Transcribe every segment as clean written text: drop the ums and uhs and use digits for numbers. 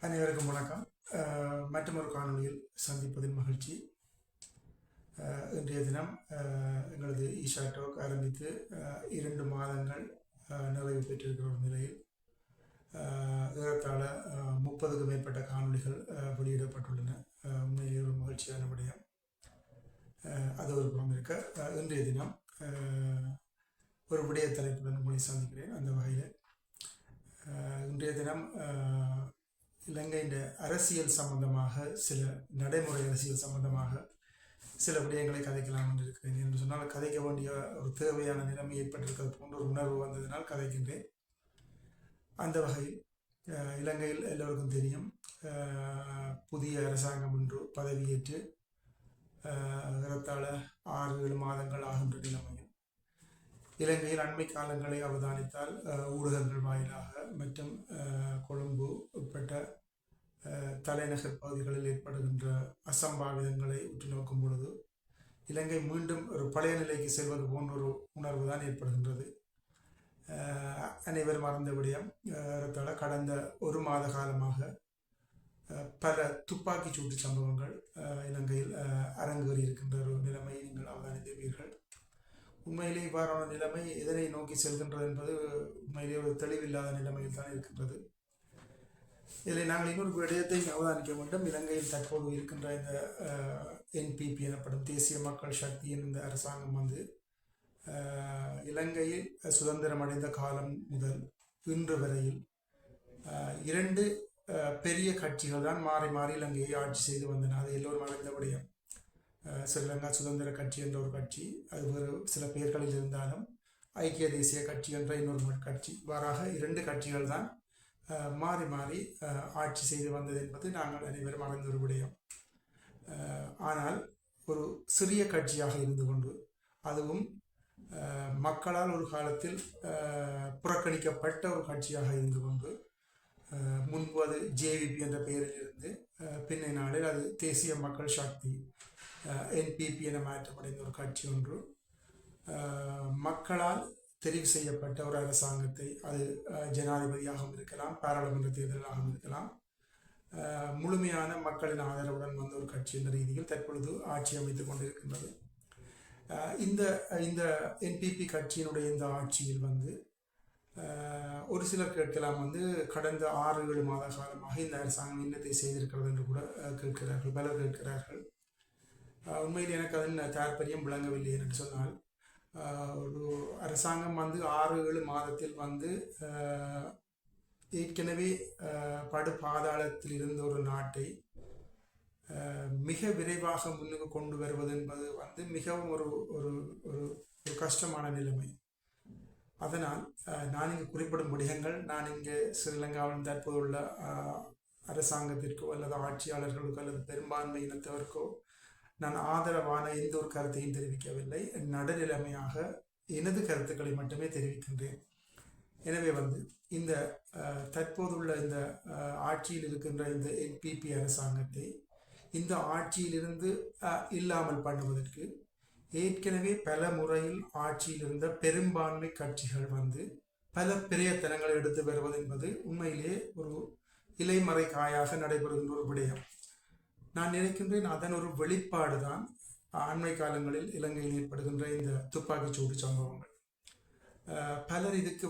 அனைவருக்கும் வணக்கம். மற்றொரு காணொலியில் சந்திப்பதில் மகிழ்ச்சி. இன்றைய தினம் எங்களது ஈஷா டாக் ஆரம்பித்து 2 மாதங்கள் நிறைவு பெற்றிருக்கிற ஒரு நிலையில் ஏறத்தாழ 30க்கும் மேற்பட்ட காணொலிகள் வெளியிடப்பட்டுள்ளன. உண்மையிலே ஒரு மகிழ்ச்சியான விடயம். அது ஒரு புறம் இருக்க, இன்றைய தினம் ஒரு விடய தலைப்புடன் உங்களை சந்திக்கிறேன். அந்த வகையில் இன்றைய தினம் இலங்கையின் அரசியல் சம்பந்தமாக சில நடைமுறை அரசியல் சம்பந்தமாக சில விடயங்களை கதைக்கலாம் என்று இருக்கிறேன். என்று சொன்னால் கதைக்க வேண்டிய ஒரு தேவையான நிலைமை ஏற்பட்டிருக்கிறது போன்ற ஒரு உணர்வு வந்ததினால் கதைக்கின்றேன். அந்த வகையில் இலங்கையில் எல்லோருக்கும் தெரியும், புதிய அரசாங்கம் ஒன்று பதவியேற்று ஏறத்தாழ 6-7 மாதங்கள் ஆகின்ற நிலைமையில் இலங்கையில் அண்மை காலங்களை அவதானித்தால் ஊடகங்கள் வாயிலாக மற்றும் கொழும்பு உட்பட்ட தலைநகர் பகுதிகளில் ஏற்படுகின்ற அசம்பாவிதங்களை உற்று நோக்கும் பொழுது இலங்கை மீண்டும் ஒரு பழைய நிலைக்கு செல்வது போன்ற ஒரு உணர்வு தான் ஏற்படுகின்றது. அனைவரும் மறந்த விடயம், கடந்த 1 மாத காலமாக பல துப்பாக்கி சூட்டு சம்பவங்கள் இலங்கையில் அரங்கேறி இருக்கின்ற ஒரு நிலைமையை நீங்கள் அவதானித்தீர்கள். உண்மையிலே இவ்வாறான நிலைமை எதனை நோக்கி செல்கின்றது என்பது உண்மையிலே ஒரு தெளிவில்லாத நிலைமையில் தான் இருக்கின்றது. இதில் நாங்கள் இன்னொரு விடயத்தை அவதானிக்க வேண்டும். இலங்கையில் தற்போது இருக்கின்ற இந்த என்பிபி எனப்படும் தேசிய மக்கள் சக்தியின் இந்த அரசாங்கம் இலங்கையில் சுதந்திரம் அடைந்த காலம் முதல் இன்று வரையில் 2 பெரிய கட்சிகள் தான் மாறி மாறி இலங்கையை ஆட்சி செய்து வந்தன. அது எல்லோரும் அறிந்த விடயம். ஸ்ரீலங்கா சுதந்திர கட்சி என்ற ஒரு கட்சி, அது வேறு சில பெயர்களில் இருந்தாலும் ஐக்கிய தேசிய கட்சி என்ற இன்னொரு கட்சி, இவ்வாறாக 2 கட்சிகள் தான் மாறி மாறி ஆட்சி செய்து வந்தது என்பது நாங்கள் அனைவரும் அறிந்த ஒரு விடயம். ஆனால் ஒரு சிறிய கட்சியாக இருந்து கொண்டு, அதுவும் மக்களால் ஒரு காலத்தில் புறக்கணிக்கப்பட்ட ஒரு கட்சியாக இருந்து கொண்டு, முன்பு அது ஜேவிபி என்ற பெயரில் இருந்து பின்னை நாளில் அது தேசிய மக்கள் சக்தி என்பிபி என மாற்றமடைந்த ஒரு கட்சி ஒன்று மக்களால் தெரிவு செய்யப்பட்ட ஒரு அரசாங்கத்தை, அது ஜனாதிபதியாகவும் இருக்கலாம், பாராளுமன்ற தேர்தலாகவும் இருக்கலாம், முழுமையான மக்களின் ஆதரவுடன் வந்த ஒரு கட்சி என்ற ரீதியில் தற்பொழுது ஆட்சி அமைத்துக் கொண்டிருக்கின்றது. இந்த என்பிபி கட்சியினுடைய இந்த ஆட்சியில் ஒரு சிலர் கேட்கலாம், கடந்த 6-7 மாத காலமாக இந்த அரசாங்கம் என்னத்தை செய்திருக்கிறது என்று கூட கேட்கிறார்கள், பலர் கேட்கிறார்கள். உண்மையில் எனக்கு அதன் தாற்பயம் விளங்கவில்லை என்று சொன்னால், ஒரு அரசாங்கம் 6-7 மாதத்தில் ஏற்கனவே படு பாதாளத்தில் இருந்த ஒரு நாட்டை மிக விரைவாக முன்னுக்கு கொண்டு வருவது என்பது மிகவும் ஒரு ஒரு ஒரு கஷ்டமான நிலைமை. அதனால் நான் இங்கு குறிப்பிடும் விடயங்கள், நான் இங்கே ஸ்ரீலங்காவில் தற்போதுள்ள அரசாங்கத்திற்கோ அல்லது ஆட்சியாளர்களுக்கோ அல்லது பெரும்பான்மை இனத்தவர்க்கோ நான் ஆதரவான எந்த ஒரு கருத்தையும் தெரிவிக்கவில்லை. நடுநிலைமையாக எனது கருத்துக்களை மட்டுமே தெரிவிக்கின்றேன். எனவே இந்த தற்போதுள்ள இந்த ஆட்சியில் இருக்கின்ற இந்த என்பிபி அரசாங்கத்தை இந்த ஆட்சியிலிருந்து இல்லாமல் பண்ணுவதற்கு ஏற்கனவே பல முறையில் ஆட்சியில் இருந்த பெரும்பான்மை கட்சிகள் பல பிரயத்தனங்களை எடுத்து வருவது என்பது உண்மையிலே ஒரு இலைமறை காயாக நடைபெறுகின்ற ஒரு விடயம். நான் நினைக்கின்றேன் அதன் ஒரு வெளிப்பாடு தான் அண்மை காலங்களில் இலங்கையில் ஏற்படுகின்ற இந்த துப்பாக்கிச்சூடு சம்பவங்கள். பலர் இதுக்கு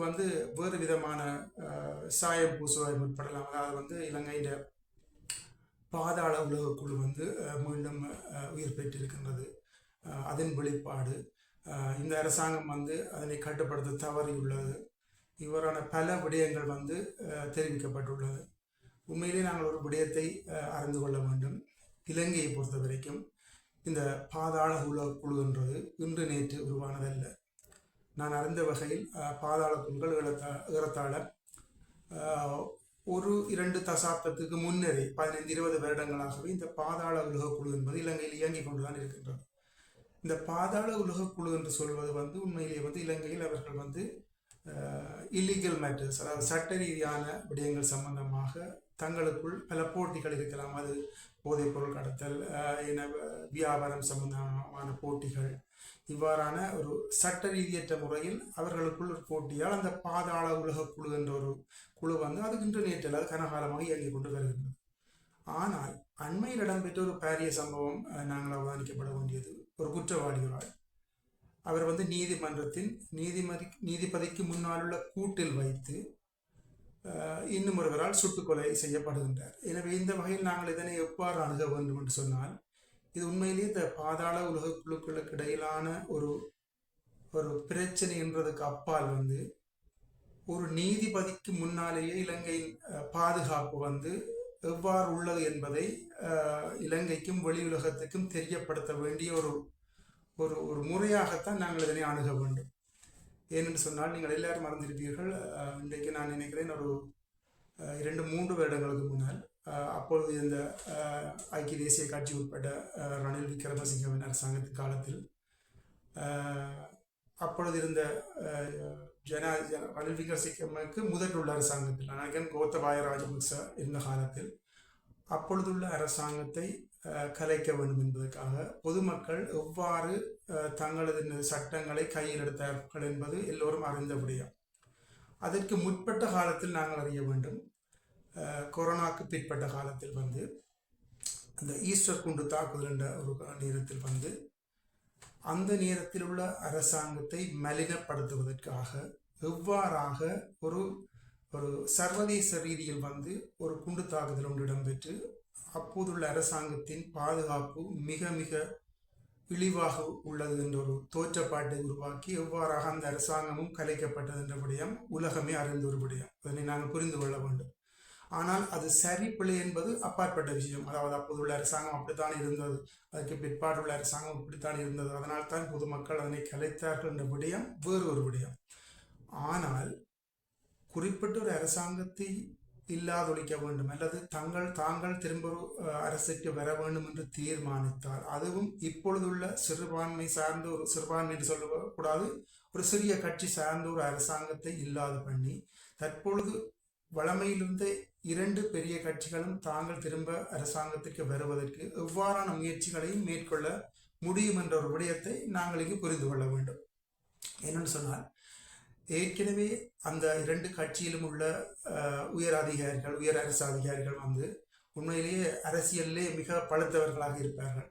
வேறு விதமான சாயம் பூசுவாய் முற்படலாம். அதாவது இலங்கையின் பாதாள உலகக்குழு மீண்டும் உயிர் பெற்றிருக்கின்றது, அதன் வெளிப்பாடு. இந்த அரசாங்கம் அதனை கட்டுப்படுத்த தவறியுள்ளது. இவ்வாறான பல விடயங்கள் தெரிவிக்கப்பட்டுள்ளது. உண்மையிலே நாங்கள் ஒரு விடயத்தை அறிந்து கொள்ள வேண்டும். இலங்கையை பொறுத்த வரைக்கும் இந்த பாதாள குழு என்றது இன்று நேற்று உருவானதல்ல. நான் அறிந்த வகையில் பாதாள குழுக்கள் ஏறத்தாழ 1-2 தசாப்தத்துக்கு முன்னரே 15-20 வருடங்களாகவே இந்த பாதாள உலகக்குழு என்பது இலங்கையில் இயங்கிக் கொண்டுதான் இருக்கின்றது. இந்த பாதாள உலகக்குழு என்று சொல்வது உண்மையிலேயே இலங்கையில் அவர்கள் இல்லீகல் மேட்டர்ஸ், அதாவது சட்ட ரீதியான விடயங்கள் சம்பந்தமாக தங்களுக்குள் பல போட்டிகள் இருக்கலாம். அது போதைப்பொருள் கடத்தல், இன வியாபாரம் சம்பந்தமான போட்டிகள், இவ்வாறான ஒரு சட்ட ரீதியற்ற முறையில் அவர்களுக்குள் ஒரு போட்டியால் அந்த பாதாள உலக குழு என்ற ஒரு குழு வந்து அதுக்கு இன்டர்நெட்டில் அது கனகாலமாக இயங்கிக் கொண்டு வருகின்றது. ஆனால் அண்மையில் இடம்பெற்ற ஒரு பாரிய சம்பவம் நாங்கள் அவதானிக்கப்பட வேண்டியது. ஒரு குற்றவாளிகளால் அவர் வந்து நீதிமன்றத்தின் நீதிபதிக்கு முன்னால் உள்ள கூட்டில் வைத்து இன்னும் ஒருவரால் சுட்டுக்கொலை செய்யப்படுகின்றார். எனவே இந்த வகையில் நாங்கள் இதனை எவ்வாறு அணுக வேண்டும் என்று சொன்னால், இது உண்மையிலேயே இந்த பாதாள உலக குழுக்களுக்கு இடையிலான ஒரு ஒரு பிரச்சனை என்றதுக்கு அப்பால் வந்து ஒரு நீதிபதிக்கு முன்னாலேயே இலங்கையின் பாதுகாப்பு வந்து எவ்வாறு உள்ளது என்பதை இலங்கைக்கும் வெளி உலகத்துக்கும் தெரியப்படுத்த வேண்டிய ஒரு ஒரு ஒரு முறையாகத்தான் நாங்கள் இதனை அணுக வேண்டும். ஏனென்று சொன்னால், நீங்கள் எல்லாரும் மறந்திருப்பீர்கள், இன்றைக்கு நான் நினைக்கிறேன் ஒரு 2-3 வருடங்களுக்கு முன்னால் அப்பொழுது இந்த ஐக்கிய தேசிய கட்சி உட்பட்ட ரணில் விக்ரமசிங்கவின் அரசாங்கத்தின் காலத்தில் அப்பொழுது இருந்த ரணில் விக்ரமசிங்கவுக்கு முதலுள்ள அரசாங்கத்தில் நினைக்கிறேன் கோத்தபாய ராஜபக்ச இருந்த காலத்தில் அப்பொழுதுள்ள அரசாங்கத்தை கலைக்க வேண்டும் என்பதற்காக பொதுமக்கள் எவ்வாறு தங்களது சட்டங்களை கையில் எடுத்தார்கள் என்பது எல்லோரும் அறிந்த விடயம். அதற்கு முற்பட்ட காலத்தில் நாங்கள் அறிய வேண்டும். கொரோனாக்கு பிற்பட்ட காலத்தில் வந்து அந்த ஈஸ்டர் குண்டு தாக்குதல் என்ற ஒரு நேரத்தில் வந்து அந்த நேரத்தில் உள்ள அரசாங்கத்தை மலினப்படுத்துவதற்காக எவ்வாறாக ஒரு ஒரு சர்வதேச ரீதியில் வந்து ஒரு குண்டு தாக்குதல் ஒன்று இடம்பெற்று அப்போதுள்ள அரசாங்கத்தின் பாதுகாப்பு மிக மிக இழிவாக உள்ளது என்ற ஒரு தோற்றப்பாட்டை உருவாக்கி எவ்வாறாக அந்த அரசாங்கமும் கலைக்கப்பட்டது என்ற விடயம் உலகமே அறிந்த ஒரு விடயம். அதனை நாங்கள் புரிந்து கொள்ள வேண்டும். ஆனால் அது சரி பிழை என்பது அப்பாற்பட்ட விஷயம். அதாவது அப்போதுள்ள அரசாங்கம் அப்படித்தான் இருந்தது, அதற்கு பிற்பாடுள்ள அரசாங்கம் இப்படித்தான் இருந்தது, அதனால் தான் பொதுமக்கள் அதனை கலைத்தார்கள் என்ற விடயம் வேறு ஒரு விடயம். ஆனால் குறிப்பிட்ட ஒரு அரசாங்கத்தை இல்லாதொழிக்க வேண்டும் அல்லது தாங்கள் திரும்ப அரசுக்கு வர வேண்டும் என்று தீர்மானித்தால், அதுவும் இப்பொழுதுள்ள சிறுபான்மை சார்ந்த ஒரு சிறுபான்மை என்று சொல்லக்கூடாது, ஒரு சிறிய கட்சி சார்ந்த ஒரு அரசாங்கத்தை இல்லாது பண்ணி தற்பொழுது வளமையிலிருந்து 2 பெரிய கட்சிகளும் தாங்கள் திரும்ப அரசாங்கத்திற்கு வருவதற்கு எவ்வாறான முயற்சிகளையும் மேற்கொள்ள முடியும் என்ற ஒரு விடயத்தை நாங்கள் இங்கு புரிந்து கொள்ள வேண்டும். என்னென்னு சொன்னால், ஏற்கனவே அந்த 2 கட்சியிலும் உள்ள உயர் அரசு அதிகாரிகள் வந்து உண்மையிலேயே அரசியலிலே மிக பழுத்தவர்களாக இருப்பார்கள்.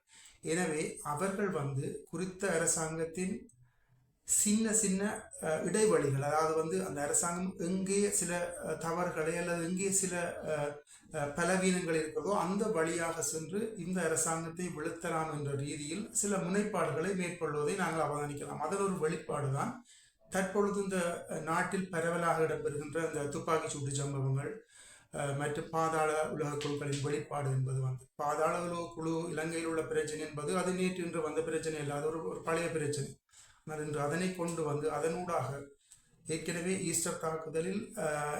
எனவே அவர்கள் வந்து குறித்த அரசாங்கத்தின் சின்ன சின்ன இடைவெளிகள், அதாவது வந்து அந்த அரசாங்கம் எங்கே சில தவறுகளை அல்லது எங்கே சில பலவீனங்கள் இருக்கிறதோ அந்த வழியாக சென்று இந்த அரசாங்கத்தை வீழ்த்தலாம் என்ற ரீதியில் சில முனைப்பாடுகளை மேற்கொள்வதை நாங்கள் அவதானிக்கலாம். அதன் ஒரு வெளிப்பாடு தான் தற்பொழுது இந்த நாட்டில் பரவலாக இடம்பெறுகின்ற இந்த துப்பாக்கி சூட்டு சம்பவங்கள் மற்றும் பாதாள உலக குழுக்களின் வெளிப்பாடு என்பது வந்து, பாதாள உலக குழு இலங்கையில் உள்ள பிரச்சனை என்பது அது நேற்று இன்று வந்த பிரச்சனை இல்லாத ஒரு பழைய பிரச்சனை. ஆனால் இன்று அதனை கொண்டு வந்து அதனூடாக ஏற்கனவே ஈஸ்டர் தாக்குதலில்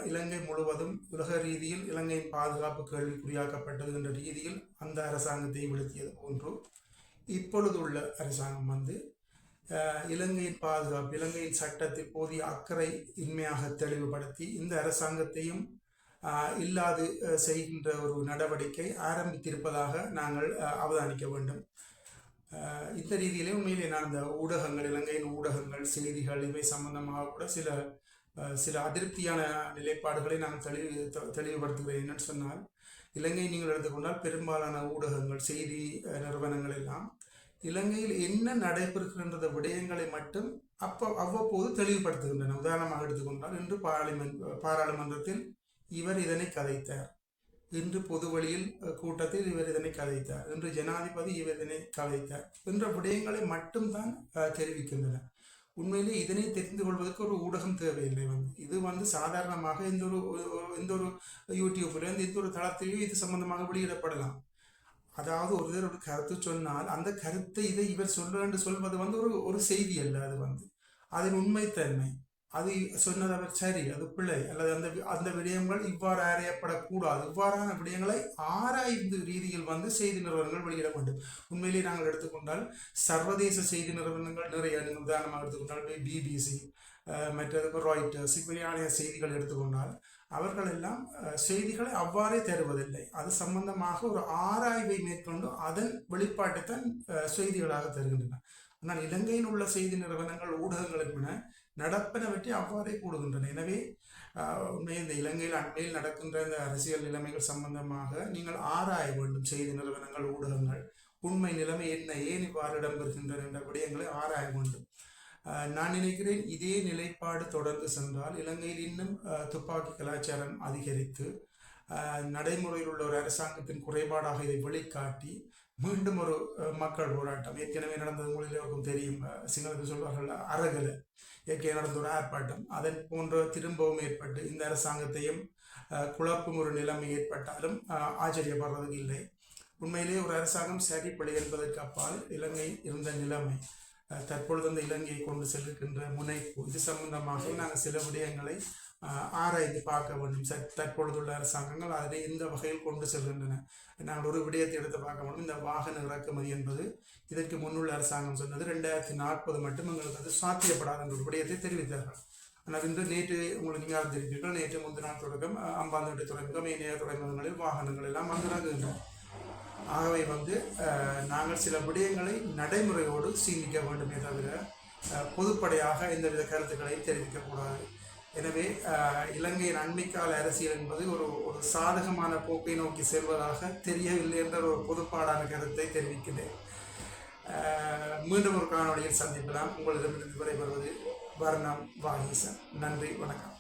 இலங்கை முழுவதும் உலக ரீதியில் இலங்கையின் பாதுகாப்பு கேள்விக்குறியாக்கப்பட்டது என்ற ரீதியில் அந்த அரசாங்கத்தை வீழ்த்தியது போன்று இப்பொழுது உள்ள அரசாங்கம் வந்து இலங்கையின் பாதுகாப்பு, இலங்கையின் சட்டத்தில் போதிய அக்கறை இன்மையாக தெளிவுபடுத்தி இந்த அரசாங்கத்தையும் இல்லாது செய்கின்ற ஒரு நடவடிக்கை ஆரம்பித்திருப்பதாக நாங்கள் அவதானிக்க வேண்டும். இந்த ரீதியிலே உண்மையிலே நான் இந்த ஊடகங்கள், இலங்கையின் ஊடகங்கள், செய்திகள் இவை சம்பந்தமாக கூட சில அதிருப்தியான நிலைப்பாடுகளை நான் தெளிவுபடுத்துகிறேன். என்னன்னு சொன்னால், இலங்கை நீங்கள் எடுத்துக்கொண்டால் பெரும்பாலான ஊடகங்கள், செய்தி நிறுவனங்கள் எல்லாம் இலங்கையில் என்ன நடைபெறுகின்ற விடயங்களை மட்டும் அவ்வப்போது தெளிவுபடுத்துகின்றன. உதாரணமாக எடுத்துக்கொண்டால், இன்று பாராளுமன்றத்தில் இவர் இதனை கதைத்தார், இன்று பொது வழியில் கூட்டத்தில் இவர் இதனை கதைத்தார், இன்று ஜனாதிபதி இவர் இதனை கதைத்தார் என்ற விடயங்களை மட்டும்தான் தெரிவிக்கின்றன. உண்மையிலே இதனை தெரிந்து கொள்வதற்கு ஒரு ஊடகம் தேவையில்லை. இது வந்து சாதாரணமாக இந்த ஒரு யூடியூப்ல இந்த ஒரு தளத்திலேயோ இது சம்பந்தமாக வெளியிடப்படலாம். அதாவது ஒரு கருத்து சொன்னால் அந்த கருத்தை இவர் சொல்வது வந்து ஒரு செய்தி அல்ல, அது வந்து அதன் உண்மைத்தன்மை, அது சொன்னது அவர் சரி, அது பிள்ளை அல்லது அந்த விடயங்கள் இவ்வாறு அறியப்படக்கூடாது. இவ்வாறான விடயங்களை ஆராய்ந்து ரீதியில் வந்து செய்தி நிறுவனங்கள் வெளியிட வேண்டும். உண்மையிலே நாங்கள் எடுத்துக்கொண்டால் சர்வதேச செய்தி நிறுவனங்கள் நிறைய, உதாரணமாக எடுத்துக்கொண்டால் பிபிசி, மற்றது ராய்ட்டர்ஸ், இப்படியான செய்திகள் எடுத்துக்கொண்டால் அவர்கள் எல்லாம் செய்திகளை அவ்வாறே தருவதில்லை. அது சம்பந்தமாக ஒரு ஆராய்வை மேற்கொண்டு அதன் வெளிப்பாட்டை தான் செய்திகளாக தருகின்றன. ஆனால் இலங்கையில் உள்ள செய்தி நிறுவனங்கள் ஊடகங்கள் என்பன நடப்பனவற்றை அவ்வாறே கூடுகின்றன. எனவே உண்மையில் இந்த இலங்கையில் அண்மையில் நடக்கின்ற இந்த அரசியல் நிலைமைகள் சம்பந்தமாக நீங்கள் ஆராய வேண்டும். செய்தி நிறுவனங்கள் ஊடகங்கள் உண்மை நிலைமை என்ன, ஏன் இவ்வாறு இடம்பெறுகின்றன என்ற விடயங்களை ஆராய வேண்டும். நான் நினைக்கிறேன் இதே நிலைப்பாடு தொடர்ந்து சென்றால் இலங்கையில் இன்னும் துப்பாக்கி கலாச்சாரம் அதிகரித்து நடைமுறையில் உள்ள ஒரு அரசாங்கத்தின் குறைபாடாக இதை வெளிக்காட்டி மீண்டும் ஒரு மக்கள் போராட்டம், ஏற்கனவே நடந்தது உங்களில் எல்லோருக்கும் தெரியும், சிங்களத்தில் சொல்வார்கள் அரகல, ஏற்கனவே நடந்த ஒரு ஆர்ப்பாட்டம், அதன் போன்ற திரும்பவும் ஏற்பட்டு இந்த அரசாங்கத்தையும் குழப்பும் ஒரு நிலைமை ஏற்பட்டாலும் ஆச்சரியப்படுறதுக்கு இல்லை. உண்மையிலேயே ஒரு அரசாங்கம் சரிப்படை என்பதற்கு அப்பால் இலங்கை இருந்த நிலைமை, தற்பொழுது அந்த இலங்கையை கொண்டு செல்கின்ற முனைப்பு, இது சம்பந்தமாக நாங்கள் சில விடயங்களை ஆராய்ந்து பார்க்க வேண்டும். தற்பொழுதுள்ள அரசாங்கங்கள் அதனை இந்த வகையில் கொண்டு செல்கின்றன. நாங்கள் ஒரு விடயத்தை எடுத்து பார்க்க வேண்டும். இந்த வாகன இறக்குமதி என்பது இதற்கு முன்னுள்ள அரசாங்கம் சொன்னது 2040 மட்டும் எங்களுக்கு அது சாத்தியப்படாத என்ற ஒரு விடயத்தை தெரிவித்தார்கள். ஆனால் இன்று நேற்று உங்களுக்கு நீங்கள் அறிந்திருப்பீர்கள், நேற்று முந்தினாள் தொடக்கம் அம்பாந்தோட்டை துறைமுகம் ஏனைய துறைமுகங்களில் வாகனங்கள் எல்லாம் வந்திறங்குகின்றன. ஆகவே நாங்கள் சில விடயங்களை நடைமுறையோடு சீனிக்க வேண்டுமே தவிர பொதுப்படையாக எந்தவித கருத்துக்களையும் தெரிவிக்கக்கூடாது. எனவே இலங்கையின் அண்மைக்கால அரசியல் என்பது ஒரு சாதகமான போக்கை நோக்கி செல்வதாக தெரியவில்லை என்ற ஒரு பொதுப்பாடான கருத்தை தெரிவிக்கிறேன். மீண்டும் ஒரு காணொலியில் சந்திக்கலாம். உங்களிடமிருந்து விடைபெறுவது வர்ணம் வாகீசன். நன்றி, வணக்கம்.